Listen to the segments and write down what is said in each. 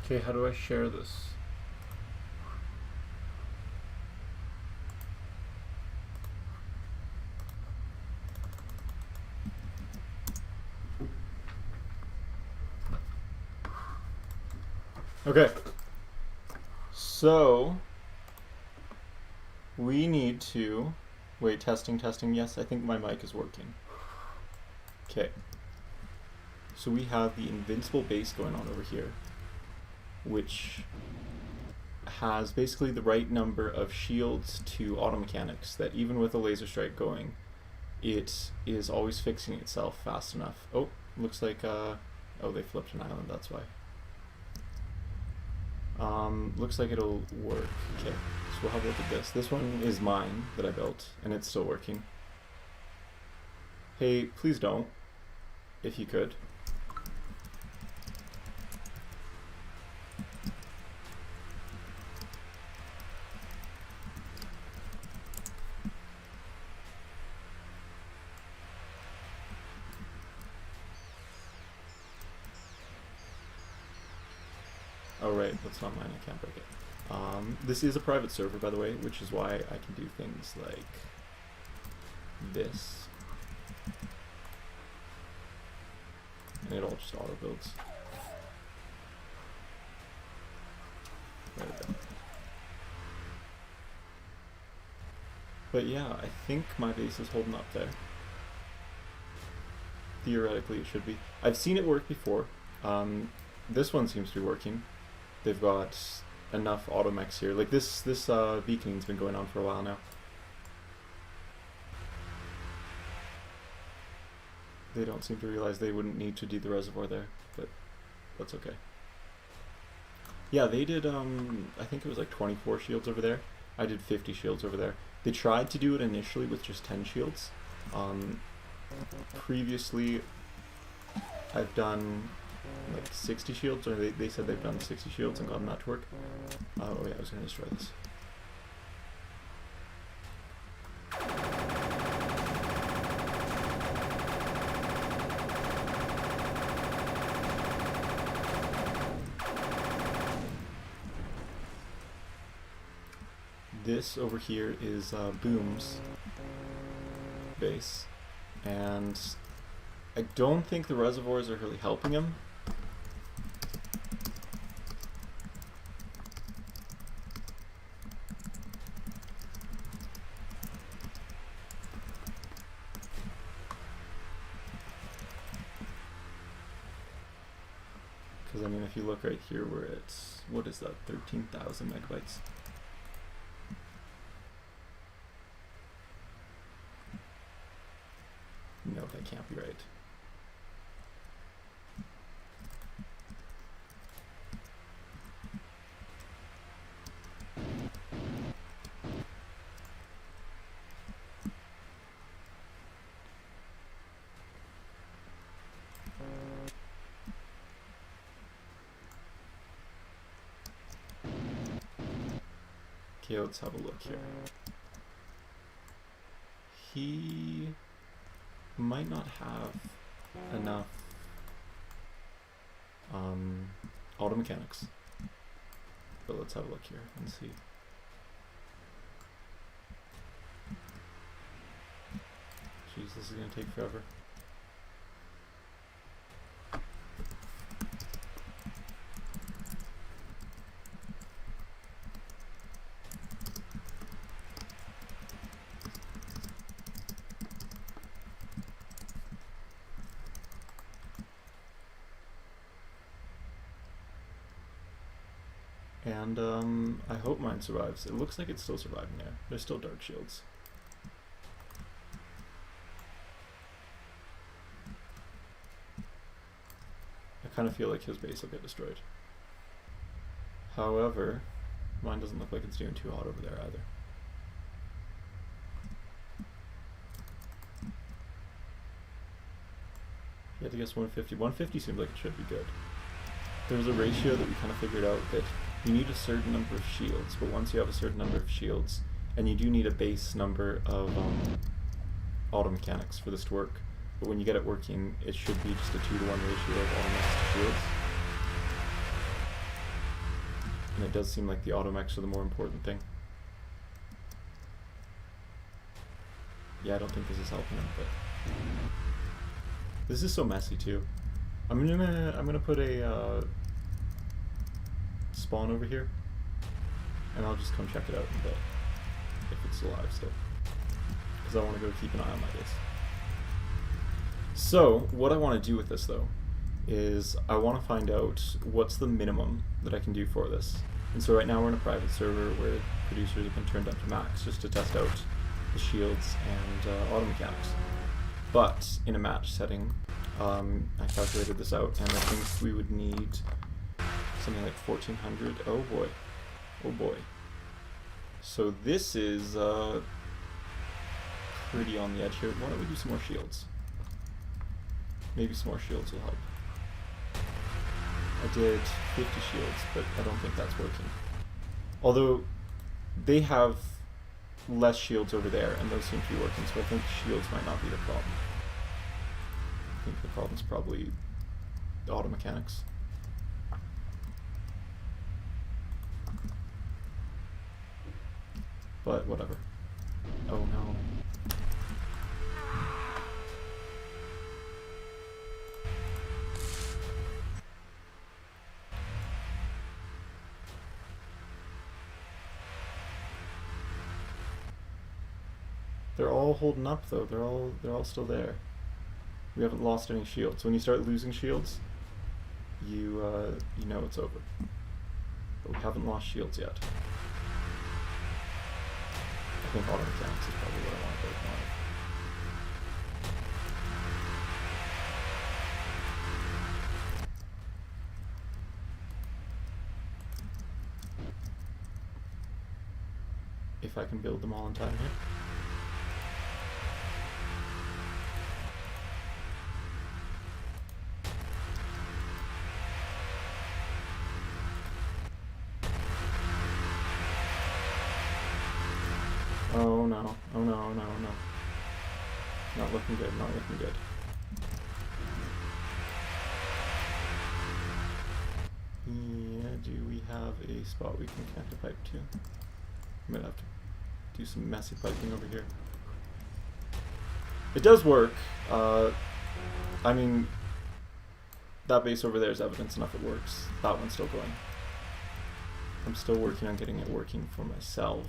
Okay, how do I share this? Okay. So we need to wait, testing, testing. Yes, I think my mic is working. Okay. So we have the Invincible base going on over here, which has basically the right number of shields to auto mechanics that even with a laser strike going, it is always fixing itself fast enough. Oh, looks like oh, they flipped an island, that's why. Looks like it'll work. Okay, so we'll have a look at this. This one is mine that I built, and it's still working. Hey, please don't, if you could. Oh right, that's not mine, I can't break it. This is a private server, by the way, which is why I can do things like this. And it all just auto builds. There we go. But yeah, I think my base is holding up there. Theoretically, it should be. I've seen it work before. This one seems to be working. They've got enough automechs here. Like this beaconing's been going on for a while now. They don't seem to realize they wouldn't need to do the reservoir there, but that's okay. Yeah, they did, I think it was like 24 shields over there. I did 50 shields over there. They tried to do it initially with just 10 shields. Previously, I've done like 60 shields, or they said they've done 60 shields and gotten that to work. Oh yeah, I was going to destroy this. This over here is Boom's base, and I don't think the reservoirs are really helping him. Because I mean, if you look right here where it's, what is that, 13,000 megabytes? No, that can't be right. Okay, let's have a look here. He might not have enough auto mechanics, but let's have a look here and see. Jeez, this is gonna take forever. And I hope mine survives. It looks like it's still surviving there. There's still dark shields. I kind of feel like his base will get destroyed. However, mine doesn't look like it's doing too hot over there either. You had to guess 150. 150 seems like it should be good. There's a ratio that we kind of figured out that you need a certain number of shields, but once you have a certain number of shields, and you do need a base number of auto mechanics for this to work, but when you get it working, it should be just a 2-to-1 ratio of auto mechanics to shields. And it does seem like the automechs are the more important thing. Yeah, I don't think this is helping him, but this is so messy too. I'm gonna put a spawn over here, and I'll just come check it out in a bit if it's alive still, because I want to go keep an eye on my base. So what I want to do with this though is I want to find out what's the minimum that I can do for this. And so right now we're in a private server where producers have been turned up to max just to test out the shields and auto mechanics. But in a match setting, I calculated this out, and I think we would need something like 1400. Oh boy. Oh boy. So this is pretty on the edge here. Why don't we do some more shields? Maybe some more shields will help. I did 50 shields, but I don't think that's working. Although they have less shields over there, and those seem to be working, so I think shields might not be the problem. I think the problem's probably the auto mechanics. But whatever. Oh no. They're all holding up though. They're all still there. We haven't lost any shields. When you start losing shields, you know it's over. But we haven't lost shields yet. I think auto mechanics is probably what I want to break more of. If I can build them all in time here. Oh no, oh no, oh no, oh no. Not looking good, not looking good. Yeah, do we have a spot we can connect a pipe to? I'm gonna have to do some messy piping over here. It does work. I mean, that base over there is evidence enough it works. That one's still going. I'm still working on getting it working for myself.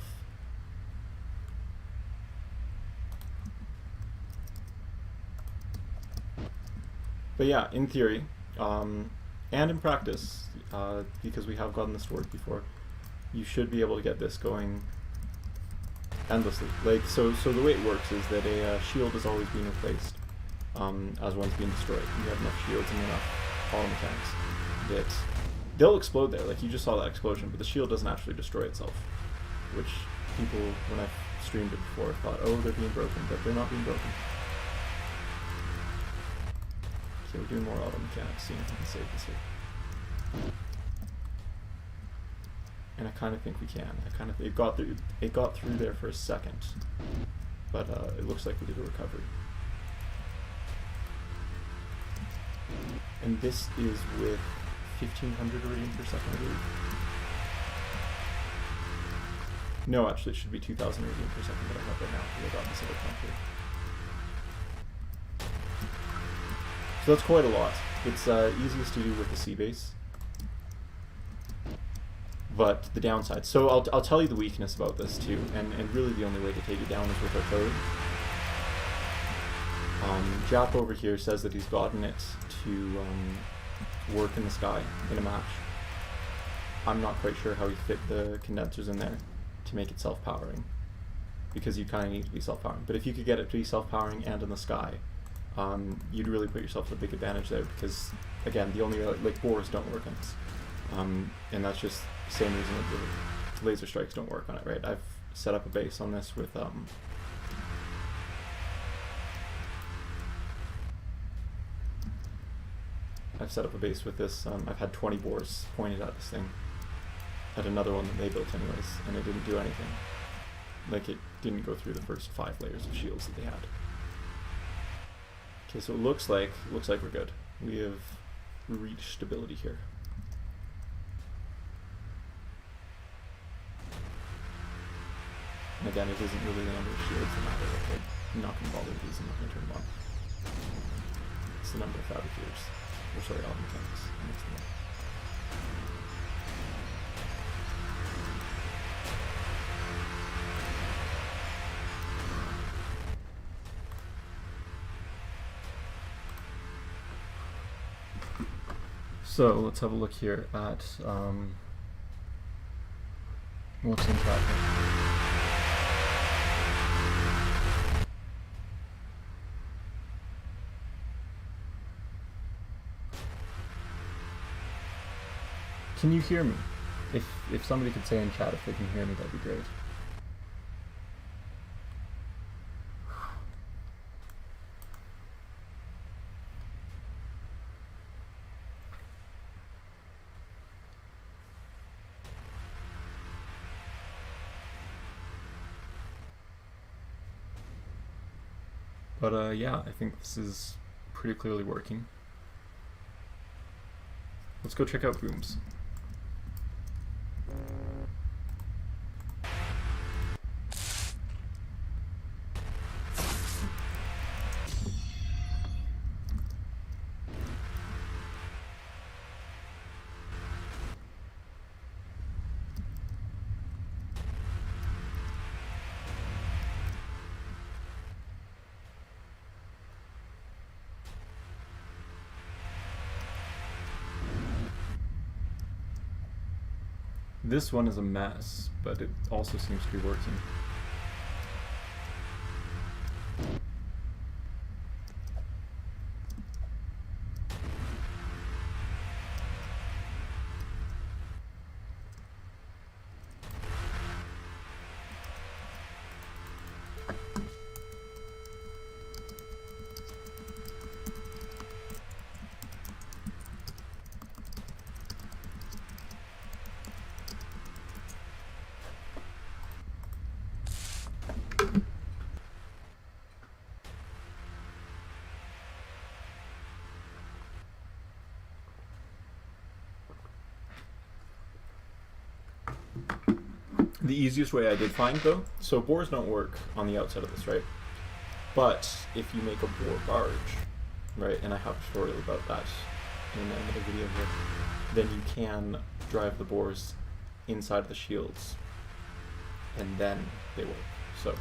But yeah, in theory, and in practice, because we have gotten this to work before, you should be able to get this going endlessly. Like, so the way it works is that a shield is always being replaced as one's being destroyed. You have enough shields and enough auto mechanics that they'll explode there. Like, you just saw that explosion, but the shield doesn't actually destroy itself, which people, when I've streamed it before, thought, oh, they're being broken, but they're not being broken. Okay, we're doing more auto mechanics, seeing if we can save this here. And I kind of think we can. It got through there for a second, but it looks like we did a recovery. And this is with 1500 iridium per second, I believe. No, actually, it should be 2000 iridium per second that I have right now, because I got this other pump here. So that's quite a lot. It's easiest to do with the sea base, but the downside. So I'll tell you the weakness about this too, and really the only way to take it down is with our code. Jap over here says that he's gotten it to work in the sky in a match. I'm not quite sure how he fit the condensers in there to make it self-powering, because you kind of need to be self-powering. But if you could get it to be self-powering and in the sky, you'd really put yourself at a big advantage there, because again, the only like bores don't work on this, and that's just the same reason that the laser strikes don't work on it, right? I've set up a base on this with this. I've had 20 bores pointed at this thing. Had another one that they built anyways, and it didn't do anything. Like, it didn't go through the first 5 layers of shields that they had. Okay, so it looks like we're good. We have reached stability here. And again, it isn't really the number of shields that matter. Like, I'm not going to bother with these, I'm not going to turn them on. It's the number of fabricators. Or sorry, all mechanics. That makes them up. So let's have a look here at what's in traffic. Can you hear me? If somebody could say in chat if they can hear me, that'd be great. But yeah, I think this is pretty clearly working. Let's go check out booms. This one is a mess, but it also seems to be working. The easiest way I did find, though, so bores don't work on the outside of this, right? But if you make a bore barge, right, and I have a tutorial about that in another video here, then you can drive the bores inside the shields, and then they work. So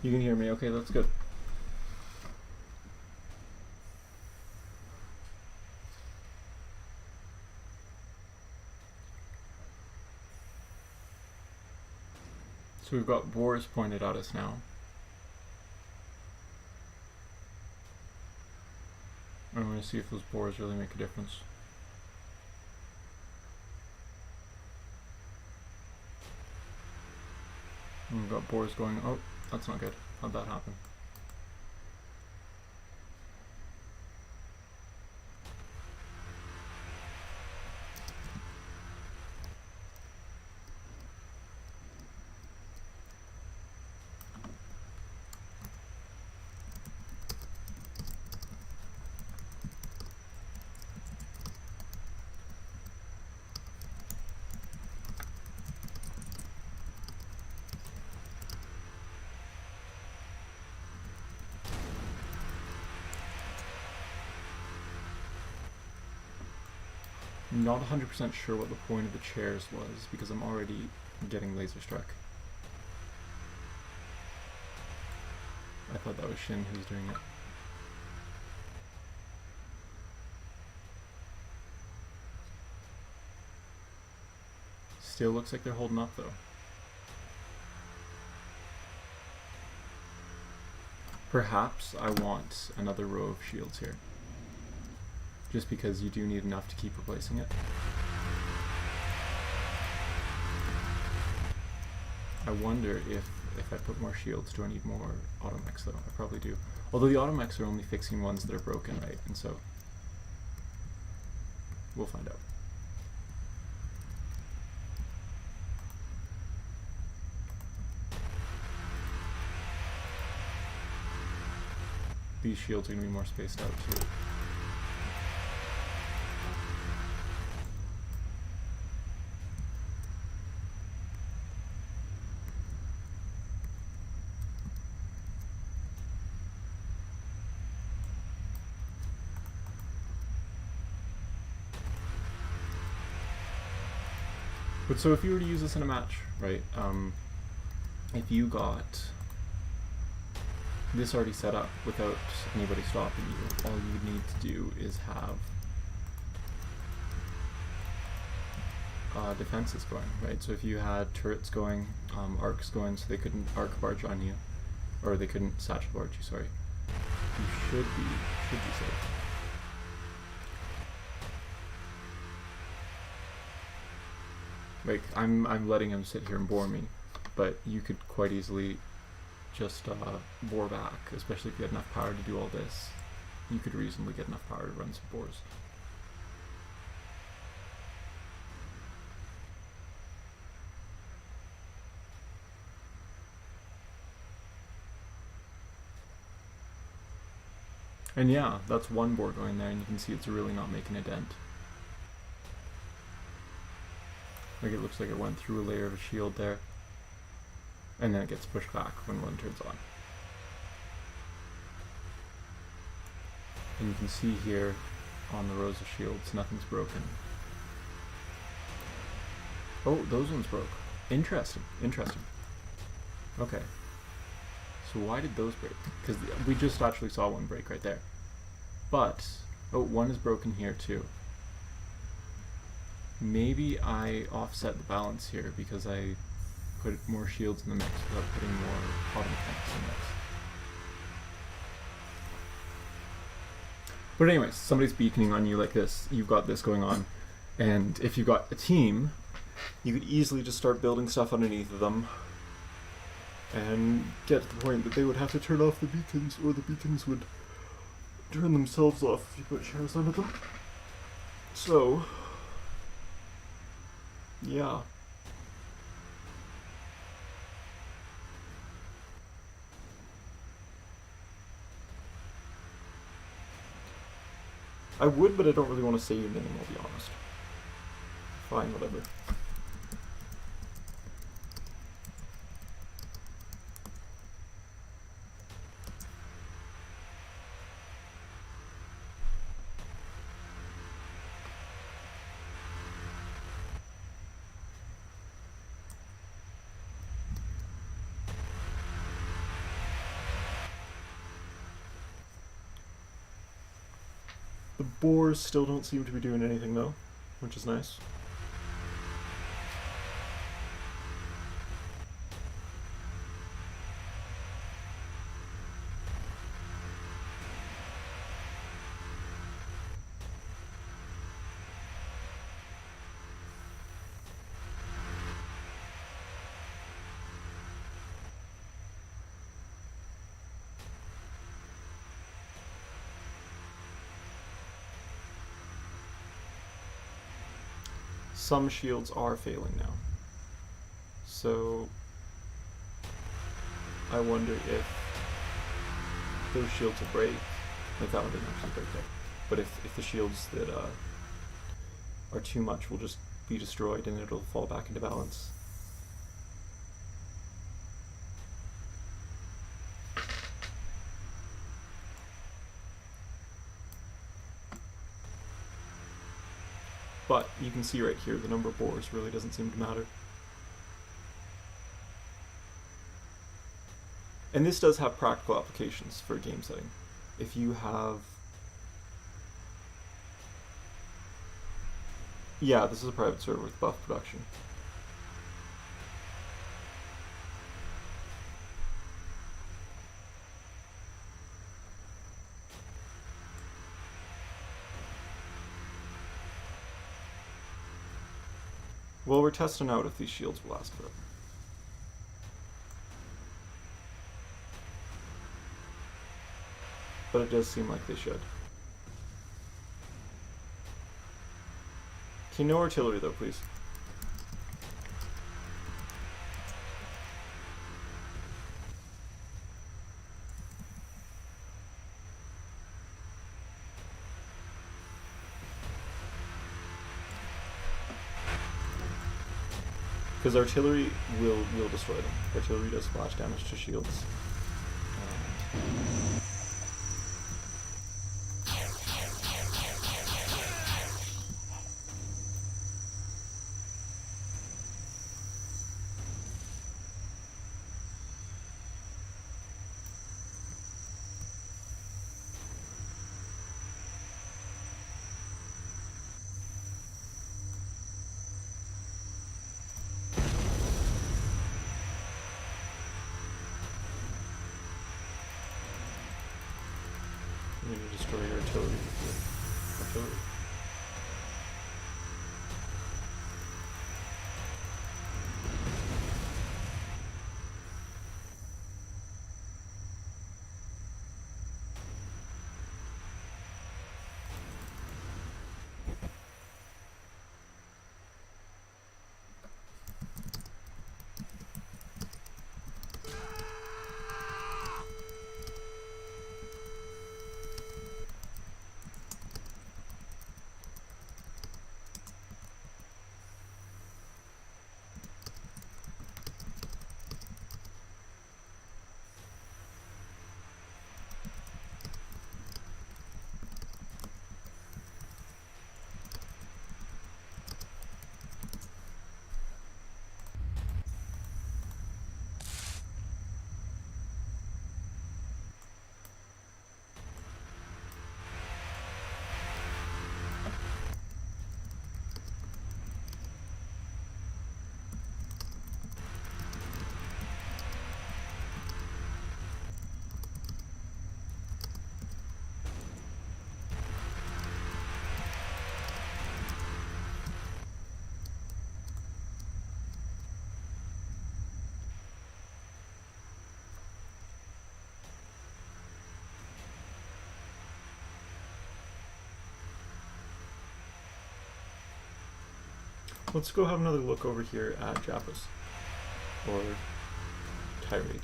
you can hear me, okay, that's good. So we've got bores pointed at us now. I'm going to see if those bores really make a difference. And we've got bores going, oh, that's not good. How'd that happen? Not 100% sure what the point of the chairs was, because I'm already getting laser struck. I thought that was Shin who was doing it. Still looks like they're holding up though. Perhaps I want another row of shields here. Just because you do need enough to keep replacing it. I wonder if I put more shields, do I need more automechs though? I probably do. Although the automechs are only fixing ones that are broken, right? And so we'll find out. These shields are going to be more spaced out too. But so if you were to use this in a match, right, if you got this already set up without anybody stopping you, all you would need to do is have defenses going, right? So if you had turrets going, arcs going, so they couldn't arc barge on you, or they couldn't satchel barge you, sorry, you should be safe. Like, I'm letting him sit here and bore me, but you could quite easily just bore back, especially if you had enough power to do all this. You could reasonably get enough power to run some bores. And yeah, that's one bore going there, and you can see it's really not making a dent. Like, it looks like it went through a layer of a shield there, and then it gets pushed back when one turns on. And you can see here on the rows of shields, nothing's broken. Oh, those ones broke. Interesting, interesting. Okay. So why did those break? Because we just actually saw one break right there. But, oh, one is broken here too. Maybe I offset the balance here because I put more shields in the mix without putting more auto mechanics in the mix. But anyways, somebody's beaconing on you like this, you've got this going on, and if you've got a team, you could easily just start building stuff underneath of them and get to the point that they would have to turn off the beacons, or the beacons would turn themselves off if you put shares under them. So yeah. I would, but I don't really want to say your name, I'll be honest. Fine, whatever. The boars still don't seem to be doing anything though, which is nice. Some shields are failing now. So I wonder if those shields will break. Like, that one didn't actually break there. But if the shields that are too much will just be destroyed and it'll fall back into balance. But you can see right here the number of boars really doesn't seem to matter. And this does have practical applications for game setting. If you have... Yeah, this is a private server with buff production. Well, we're testing out if these shields will last forever. But it does seem like they should. Okay, no artillery though, please. Because artillery will destroy them. Artillery does splash damage to shields. I'm going to destroy your artillery with your artillery. Let's go have another look over here at Japas, or Tirade.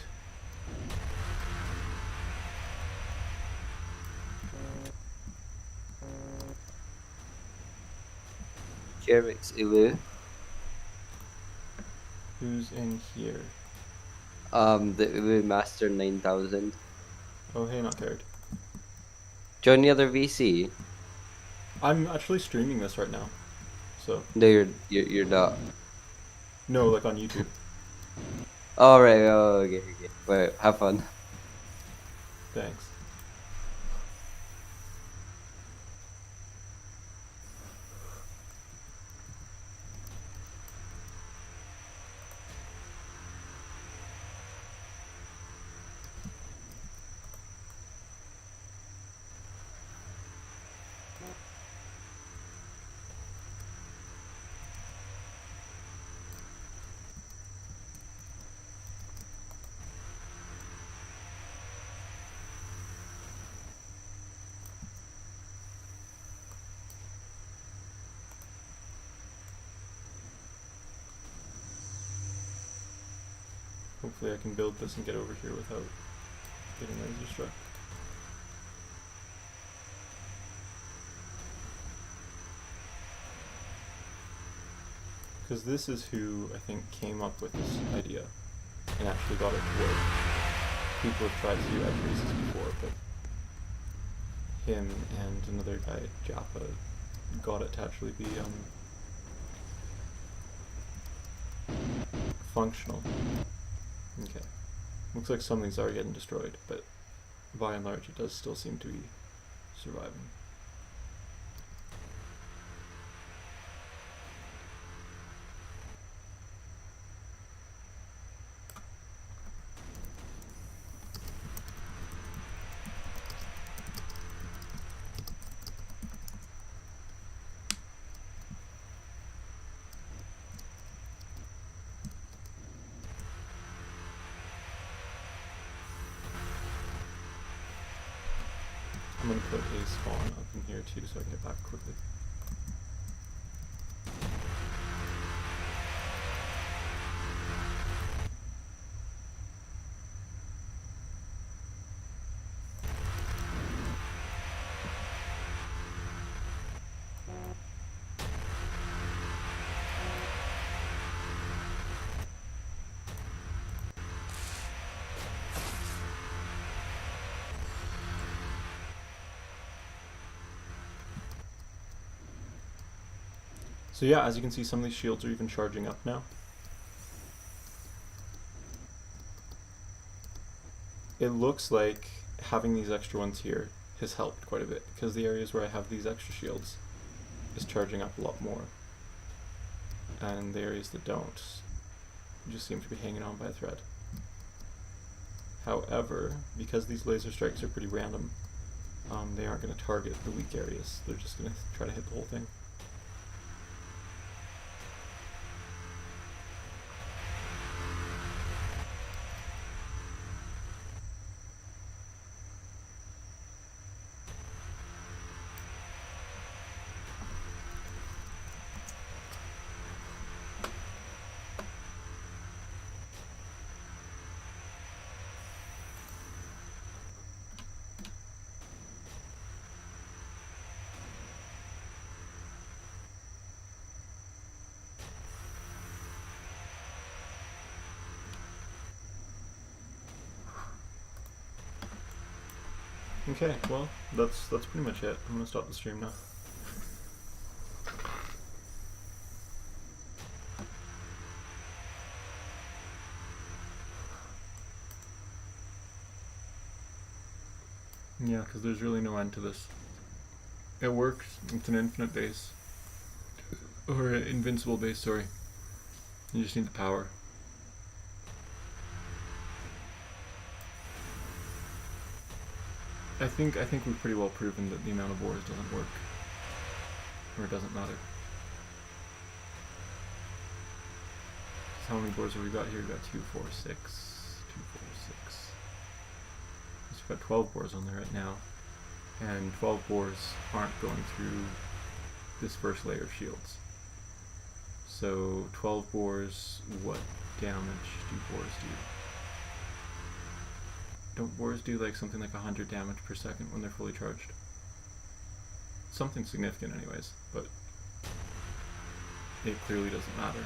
Kermix Ilu. Who's in here? The Ilu Master 9000. Oh, hey, not carried. Join the other VC. I'm actually streaming this right now, so. No, you're not. No, like on YouTube. Oh, right. Oh, okay. Wait, have fun. Thanks. Hopefully I can build this and get over here without getting laser struck. Because this is who I think came up with this idea and actually got it to work. People have tried to do edge races before, but him and another guy, Japa, got it to actually be functional. Okay. Looks like something's already getting destroyed, but by and large it does still seem to be surviving. I'm going to put a spawn up in here too so I can get back quickly. So yeah, as you can see, some of these shields are even charging up now. It looks like having these extra ones here has helped quite a bit, because the areas where I have these extra shields is charging up a lot more. And the areas that don't just seem to be hanging on by a thread. However, because these laser strikes are pretty random, they aren't going to target the weak areas. They're just going to try to hit the whole thing. Okay, well, that's pretty much it. I'm gonna stop the stream now. Yeah, because there's really no end to this. It works. It's an infinite base. Or an invincible base, sorry. You just need the power. I think we've pretty well proven that the amount of wars doesn't work. Or it doesn't matter. So how many boars have we got here? We've got 2, 4, 6. 2, 4, 6. So we've got 12 boars on there right now. And 12 boars aren't going through this first layer of shields. So 12 boars, what damage do boars do? Don't boars do like something like 100 damage per second when they're fully charged? Something significant anyways, but it clearly doesn't matter.